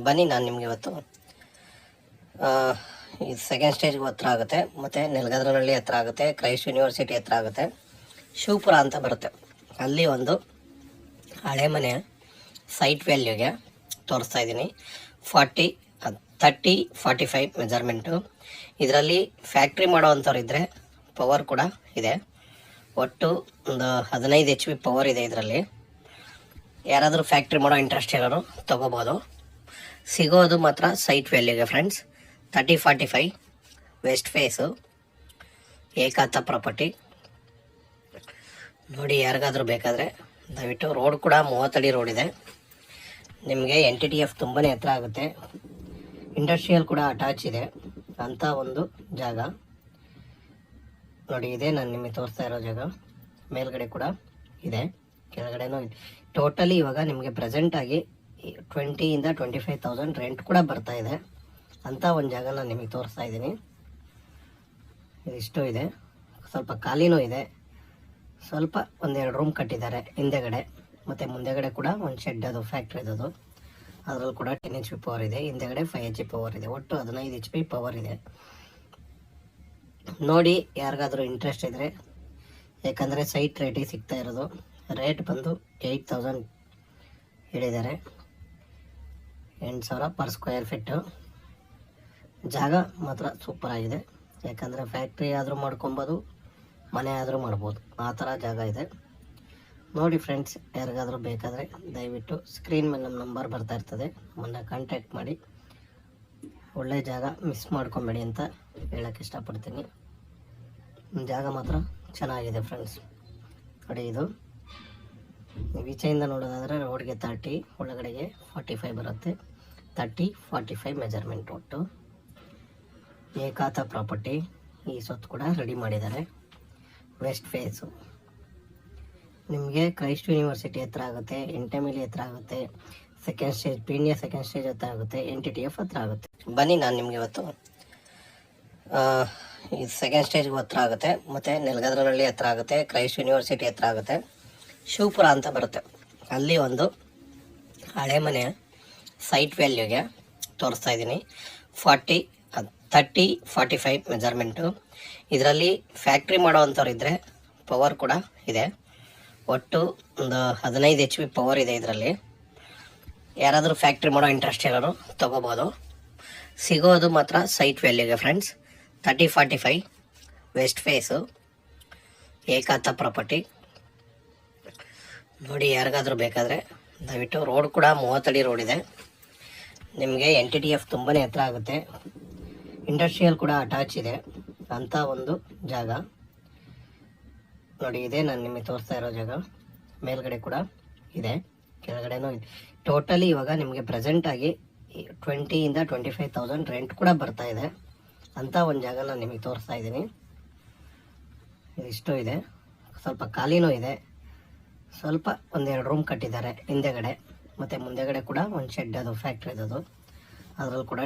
ಬನ್ನಿ ನಾನು ನಿಮಗೆ ಇವತ್ತು ಇದು ಸೆಕೆಂಡ್ ಸ್ಟೇಜ್ಗೆ ಹತ್ರ ಆಗುತ್ತೆ, ಮತ್ತು ನೆಲಗದ್ರನಹಳ್ಳಿ ಹತ್ರ ಆಗುತ್ತೆ, ಕ್ರೈಸ್ಟ್ ಯೂನಿವರ್ಸಿಟಿ ಹತ್ರ ಆಗುತ್ತೆ, ಶಿವಪುರ ಅಂತ ಬರುತ್ತೆ. ಅಲ್ಲಿ ಒಂದು ಹಳೆ ಮನೆಯ ಸೈಟ್ ವ್ಯಾಲ್ಯೂಗೆ ತೋರಿಸ್ತಾ ಇದ್ದೀನಿ. 30-45 ಮೆಜರ್ಮೆಂಟು. ಇದರಲ್ಲಿ ಫ್ಯಾಕ್ಟ್ರಿ ಮಾಡೋವಂಥವ್ರು ಇದ್ದರೆ ಪವರ್ ಕೂಡ ಇದೆ. ಒಟ್ಟು ಒಂದು 15 HP ಪವರ್ ಇದೆ ಇದರಲ್ಲಿ. ಯಾರಾದರೂ ಫ್ಯಾಕ್ಟ್ರಿ ಮಾಡೋ ಇಂಟ್ರೆಸ್ಟ್ ಇರೋರು ತೊಗೋಬೋದು. ಸಿಗೋದು ಮಾತ್ರ ಸೈಟ್ ವ್ಯಾಲ್ಯೂಗೆ ಫ್ರೆಂಡ್ಸ್. 30-45 ವೆಸ್ಟ್ ಫೇಸು, ಏಕಾತ ಪ್ರಾಪರ್ಟಿ. ನೋಡಿ, ಯಾರಿಗಾದರೂ ಬೇಕಾದರೆ ದಯವಿಟ್ಟು. ರೋಡ್ ಕೂಡ 30 ಅಡಿ ರೋಡ್ ಇದೆ. ನಿಮಗೆ NTTF ತುಂಬಾ ಹತ್ರ ಆಗುತ್ತೆ. ಇಂಡಸ್ಟ್ರಿಯಲ್ ಕೂಡ ಅಟ್ಯಾಚ್ ಇದೆ ಅಂಥ ಒಂದು ಜಾಗ. ನೋಡಿ, ಇದೆ ನಾನು ನಿಮಗೆ ತೋರಿಸ್ತಾ ಇರೋ ಜಾಗ. ಮೇಲ್ಗಡೆ ಕೂಡ ಇದೆ, ಕೆಳಗಡೆನೂ ಇದೆ. ಟೋಟಲಿ ಇವಾಗ ನಿಮಗೆ ಪ್ರೆಸೆಂಟಾಗಿ 20,000-25,000 ರೆಂಟ್ ಕೂಡ ಬರ್ತಾ ಇದೆ ಅಂಥ ಒಂದು ಜಾಗ ನಾನು ನಿಮಗೆ ತೋರಿಸ್ತಾ ಇದ್ದೀನಿ. ಇದಿಷ್ಟು ಇದೆ, ಸ್ವಲ್ಪ ಖಾಲಿನೂ ಇದೆ. ಸ್ವಲ್ಪ ಒಂದೆರಡು ರೂಮ್ ಕಟ್ಟಿದ್ದಾರೆ ಹಿಂದೆಗಡೆ, ಮತ್ತು ಮುಂದೆಗಡೆ ಕೂಡ ಒಂದು ಶೆಡ್, ಅದು ಫ್ಯಾಕ್ಟ್ರಿ ಅದು. ಅದರಲ್ಲಿ ಕೂಡ 10 HP ಪವರ್ ಇದೆ. ಹಿಂದೆಗಡೆ 5 HP ಪವರ್ ಇದೆ. ಒಟ್ಟು 15 HP ಪವರ್ ಇದೆ. ನೋಡಿ, ಯಾರಿಗಾದರೂ ಇಂಟ್ರೆಸ್ಟ್ ಇದ್ದರೆ, ಯಾಕಂದರೆ ಸೈಟ್ ರೇಟಿಗೆ ಸಿಗ್ತಾ ಇರೋದು. ರೇಟ್ ಬಂದು 8,000 ಹೇಳಿದ್ದಾರೆ, 8,000 ಪರ್ ಸ್ಕ್ವೇರ್ ಫೀಟು. ಜಾಗ ಮಾತ್ರ ಸೂಪರ್ ಆಗಿದೆ. ಯಾಕಂದರೆ ಫ್ಯಾಕ್ಟ್ರಿ ಆದರೂ ಮಾಡ್ಕೊಬೋದು, ಮನೆ ಆದರೂ ಮಾಡ್ಬೋದು, ಆ ಥರ ಜಾಗ ಇದೆ. ನೋಡಿ ಫ್ರೆಂಡ್ಸ್, ಯಾರಿಗಾದರೂ ಬೇಕಾದರೆ ದಯವಿಟ್ಟು ಸ್ಕ್ರೀನ್ ಮೇಲೆ ನಮ್ಮ ನಂಬರ್ ಬರ್ತಾ ಇರ್ತದೆ, ನಮ್ಮನ್ನು ಕಾಂಟ್ಯಾಕ್ಟ್ ಮಾಡಿ. ಒಳ್ಳೆಯ ಜಾಗ, ಮಿಸ್ ಮಾಡ್ಕೊಬೇಡಿ ಅಂತ ಹೇಳೋಕ್ಕೆ ಇಷ್ಟಪಡ್ತೀನಿ. ಜಾಗ ಮಾತ್ರ ಚೆನ್ನಾಗಿದೆ ಫ್ರೆಂಡ್ಸ್. ನೋಡಿ, ಇದು ಈಚೆಯಿಂದ ನೋಡೋದಾದರೆ ರೋಡ್ಗೆ 30, ಒಳಗಡೆಗೆ 45 ಬರುತ್ತೆ. 30-45 ಮೆಜರ್ಮೆಂಟ್ ಒಟ್ಟು. ಏಕಾತ ಪ್ರಾಪರ್ಟಿ. ಈ ಸ್ವತ್ತು ಕೂಡ ರೆಡಿ ಮಾಡಿದ್ದಾರೆ. West face. ನಿಮಗೆ ಕ್ರೈಸ್ಟ್ ಯೂನಿವರ್ಸಿಟಿ ಹತ್ರ ಆಗುತ್ತೆ, ಎಂಟೆಮಿಲಿ ಹತ್ರ ಆಗುತ್ತೆ, second stage Peenya second stage ಹತ್ರ ಆಗುತ್ತೆ, NTTF ಹತ್ರ ಆಗುತ್ತೆ. ಬನ್ನಿ ನಾನು ನಿಮಗೆ ಇವತ್ತು ಇದು ಸೆಕೆಂಡ್ ಸ್ಟೇಜ್ಗೆ ಹತ್ರ ಆಗುತ್ತೆ, ಮತ್ತು ನೆಲಗದ್ರನಹಳ್ಳಿ ಹತ್ರ ಆಗುತ್ತೆ, ಕ್ರೈಸ್ಟ್ ಯೂನಿವರ್ಸಿಟಿ ಹತ್ರ ಆಗುತ್ತೆ, ಶಿವಪುರ ಅಂತ ಬರುತ್ತೆ. ಅಲ್ಲಿ ಒಂದು ಹಳೆ ಮನೆಯ ಸೈಟ್ ವ್ಯಾಲ್ಯೂಗೆ ತೋರಿಸ್ತಾ ಇದ್ದೀನಿ. 30-45 ಮೆಜರ್ಮೆಂಟು. ಇದರಲ್ಲಿ ಫ್ಯಾಕ್ಟ್ರಿ ಮಾಡೋವಂಥವ್ರು ಇದ್ದರೆ ಪವರ್ ಕೂಡ ಇದೆ. ಒಟ್ಟು ಒಂದು 15 HP ಪವರ್ ಇದೆ ಇದರಲ್ಲಿ. ಯಾರಾದರೂ ಫ್ಯಾಕ್ಟ್ರಿ ಮಾಡೋ ಇಂಟ್ರೆಸ್ಟ್ ಇರೋರು ತೊಗೋಬೋದು. ಸಿಗೋದು ಮಾತ್ರ ಸೈಟ್ ವ್ಯಾಲ್ಯೂಗೆ ಫ್ರೆಂಡ್ಸ್. 30-45 ವೆಸ್ಟ್ ಫೇಸು, ಏಕಾತ ಪ್ರಾಪರ್ಟಿ. ನೋಡಿ, ಯಾರಿಗಾದರೂ ಬೇಕಾದರೆ ದಯವಿಟ್ಟು. ರೋಡ್ ಕೂಡ 30 ಅಡಿ ರೋಡ್ ಇದೆ. ನಿಮಗೆ NTTF ತುಂಬಾ ಹತ್ರ ಆಗುತ್ತೆ. ಇಂಡಸ್ಟ್ರಿಯಲ್ ಕೂಡ ಅಟ್ಯಾಚ್ ಇದೆ ಅಂಥ ಒಂದು ಜಾಗ. ನೋಡಿ, ಇದೆ ನಾನು ನಿಮಗೆ ತೋರಿಸ್ತಾ ಇರೋ ಜಾಗ. ಮೇಲ್ಗಡೆ ಕೂಡ ಇದೆ, ಕೆಳಗಡೆನೂ ಇದೆ. ಟೋಟಲಿ ಇವಾಗ ನಿಮಗೆ ಪ್ರೆಸೆಂಟಾಗಿ 20,000-25,000 ರೆಂಟ್ ಕೂಡ ಬರ್ತಾ ಇದೆ ಅಂಥ ಒಂದು ಜಾಗ ನಾನು ನಿಮಗೆ ತೋರಿಸ್ತಾ ಇದ್ದೀನಿ. ಇದಿಷ್ಟು ಇದೆ, ಸ್ವಲ್ಪ ಖಾಲಿನೂ ಇದೆ. ಸ್ವಲ್ಪ ಒಂದೆರಡು ರೂಮ್ ಕಟ್ಟಿದ್ದಾರೆ ಹಿಂದೆಗಡೆ, ಮತ್ತು ಮುಂದೆಗಡೆ ಕೂಡ ಒಂದು ಶೆಡ್, ಅದು ಫ್ಯಾಕ್ಟ್ರಿ ಅದು. ಅದರಲ್ಲಿ ಕೂಡ